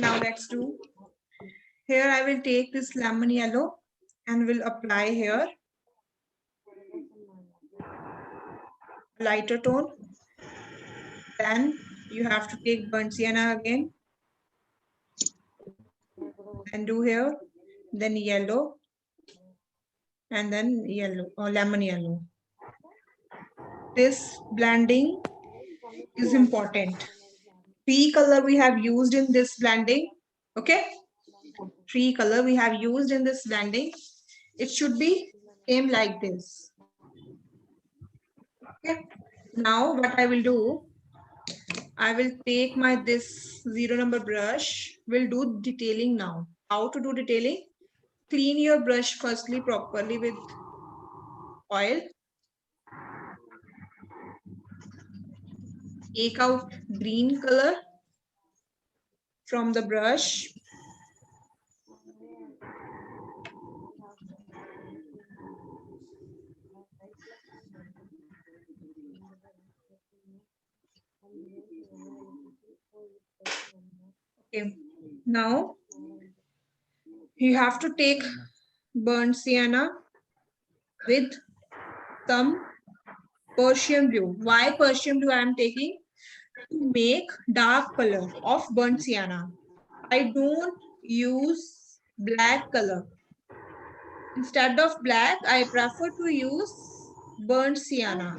Now let's do. Here I will take this lemon yellow and will apply here lighter tone. Then you have to take burnt sienna again and do here, then yellow, and then yellow or lemon yellow. This blending is important. Three color we have used in this blending. Okay, three color we have used in this blending. It should be same like this. Okay. Now what I will do, I will take my this 0 number brush. We'll do detailing now. How to do detailing? Clean your brush firstly properly with oil. Take out green color from the brush. Okay. Now you have to take burnt sienna with some Persian blue. Why Persian blue I am taking? To make dark color of burnt sienna. I don't use black color. Instead of black, I prefer to use burnt sienna.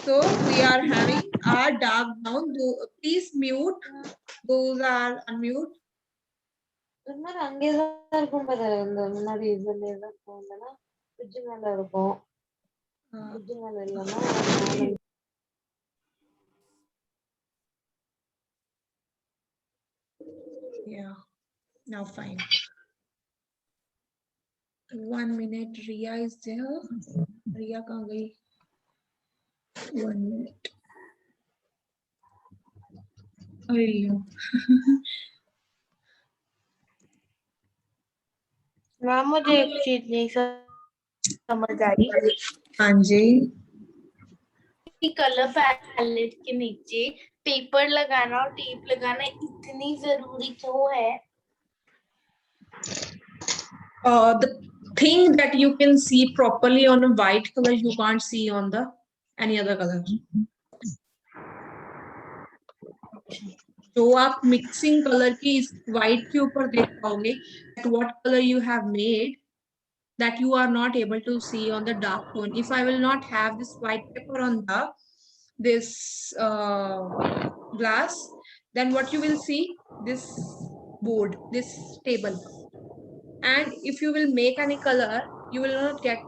So we are having our dark brown. Please mute. Those are unmute. Yeah, now fine. 1 minute. Ria is there. Ria कहाँ गई? 1 minute. अयो. Ma'am मुझे एक चीज नहीं समझ आई। हाँ जी. Colour palette के नीचे पेपर लगाना और टेप लगाना इतनी जरूरी क्यों है? The thing that you can see properly on a white color, you can't see on the any other color. तो आप mixing color की इस white के ऊपर देख पाओगे that what color you have made that you are not able to see on the dark tone. If I will not have this white paper on the this glass, then what you will see this board, this table. And if you will make any color, you will not get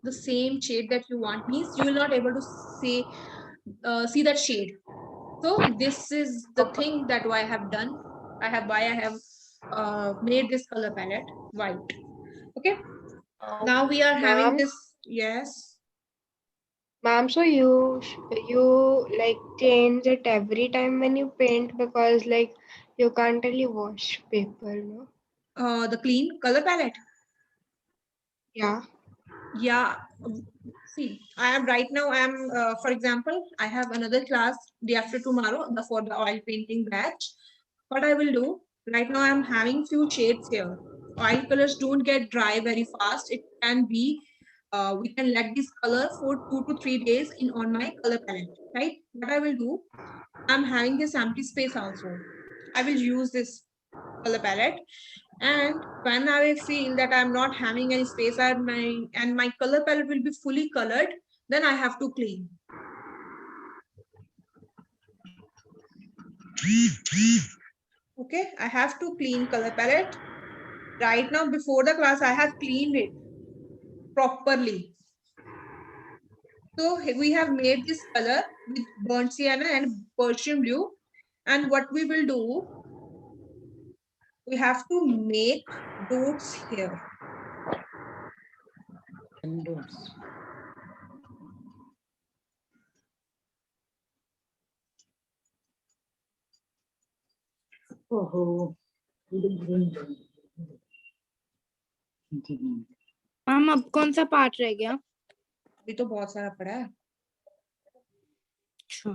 the same shade that you want. Means you will not able to see that shade. So this is the thing that why I have done. Why I have made this color palette white. Okay. Now we are having this. Yes. Ma'am, so you like change it every time when you paint because like you can't really wash paper, no? The clean color palette. Yeah. Yeah. See, I am right now. I am, for example, I have another class day after tomorrow for the oil painting batch. What I will do right now, I am having few shades here. Oil colors don't get dry very fast. It can be, we can let this color for 2 to 3 days in on my color palette, right? What I will do, I'm having this empty space also. I will use this color palette, and when I feel that I'm not having any space and my color palette will be fully colored, then I have to clean. Okay, I have to clean color palette. Right now, before the class, I have cleaned it properly. So we have made this color with burnt sienna and Persian blue. And what we will do, we have to make dots here. And dots. Oh, ma'am अब कौन सा part रह गया? अभी तो बहुत सारा पड़ा है. अच्छा.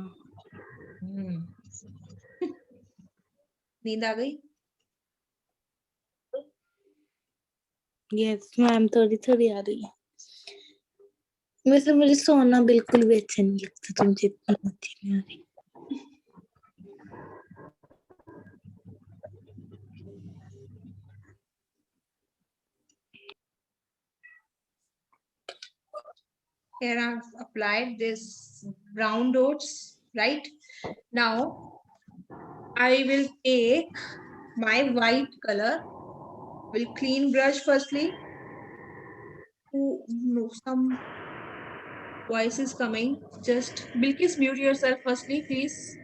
नींद आ गई? यस मैम, थोड़ी थोड़ी आ रही है। वैसे मुझे सोना बिल्कुल भी अच्छा नहीं लगता, तुम जितनी अच्छी नहीं आ रही। Here I've applied this brown dots, right? Now I will take my white color, will clean brush firstly. Oh, no, some voice is coming. Just Bilkis, mute yourself firstly, please.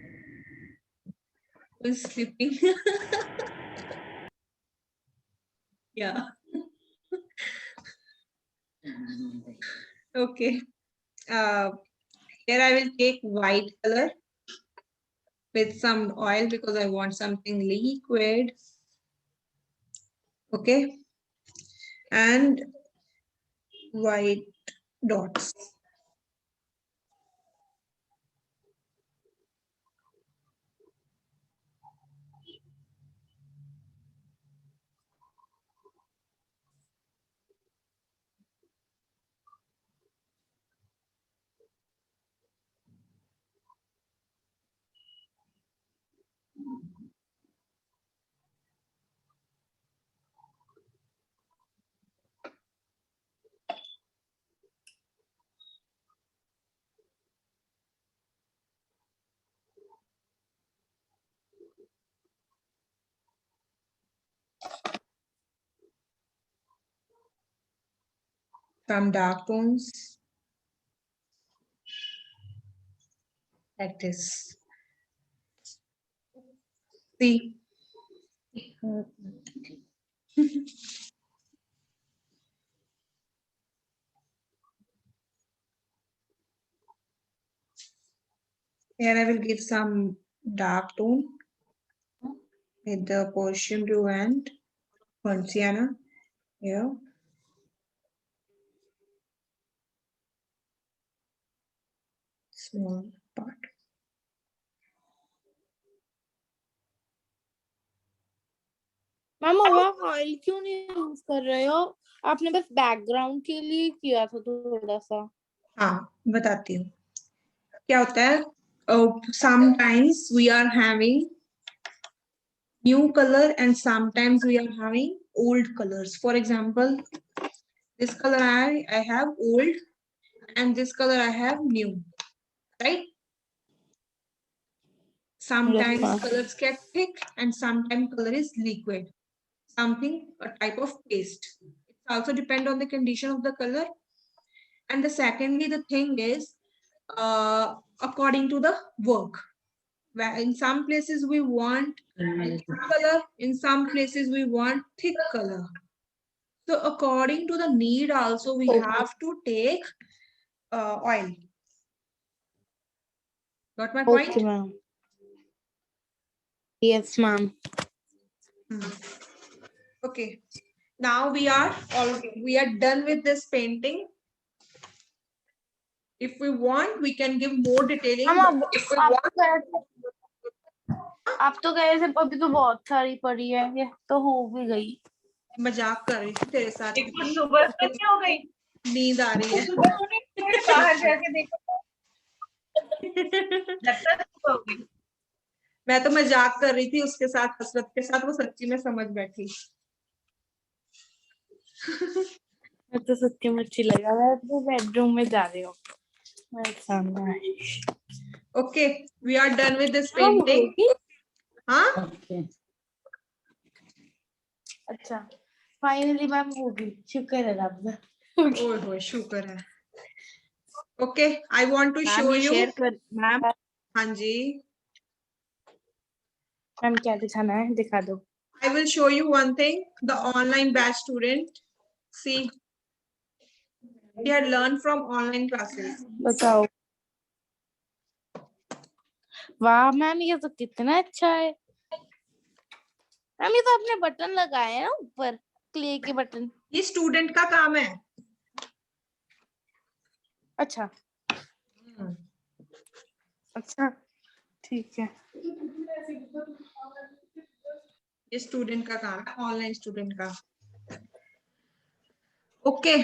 Who is sleeping? Yeah. Okay. Here I will take white color with some oil because I want something liquid. Okay. And white dots. Some dark tones like this. See. Here I will give some dark tone with the Persian blue and Poinciana here. Small part. Ma'am आप oil क्यों नहीं use कर रहे हो? आपने बस background के लिए किया था थोड़ा सा। हाँ, बताती हूँ क्या होता है. Sometimes we are having new color and sometimes we are having old colors. For example, this color I have old and this color I have new, right? Sometimes ma'am. colors get thick and sometimes color is liquid, something a type of paste. It also depend on the condition of the color. And the secondly, the thing is according to the work. Where in some places we want light color, in some places we want thick color. So according to the need also we have to take oil. Got my point? Okay, ma'am. Yes, ma'am. Okay. Now we are done with this painting. If we want, we can give more detailing. If we want, आप तो कहे थे अभी तो बहुत सारी पड़ी है, ये तो हो भी गई। मजाक कर रही थी तेरे साथ. सुबह से नहीं हो गई? नींद आ रही है. बाहर जाके देखो, लगता है सुबह हो गई। मैं तो मजाक कर रही थी उसके साथ, हसरत के साथ. वो सच्ची में समझ बैठी. मैं तो सच्ची में अच्छी लगा, मैं तो बेडरूम में जा रही हूँ। Okay, we are done with this painting. हाँ? अच्छा, फाइनली मैम हो गई, शुक्र है रब का। ओए होए, शुक्र है. Okay, I want to show you. Share कर मैम। हाँ जी. मैम क्या दिखाना है, दिखा दो। I will show you one thing. The online batch student. See, he had learned from online classes. बताओ। वाह मैम, ये तो कितना अच्छा है मैम। ये तो आपने बटन लगाए हैं ना ऊपर, क्ले के बटन। ये स्टूडेंट का काम है. अच्छा अच्छा, ठीक है। ये स्टूडेंट का काम है, ऑनलाइन स्टूडेंट का. ओके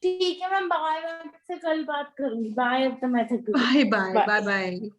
ठीक है मैम, बाय, मैं आपसे कल बात करूंगी। बाय, अब तो मैं थक गई। Bye bye Bye. Bye bye.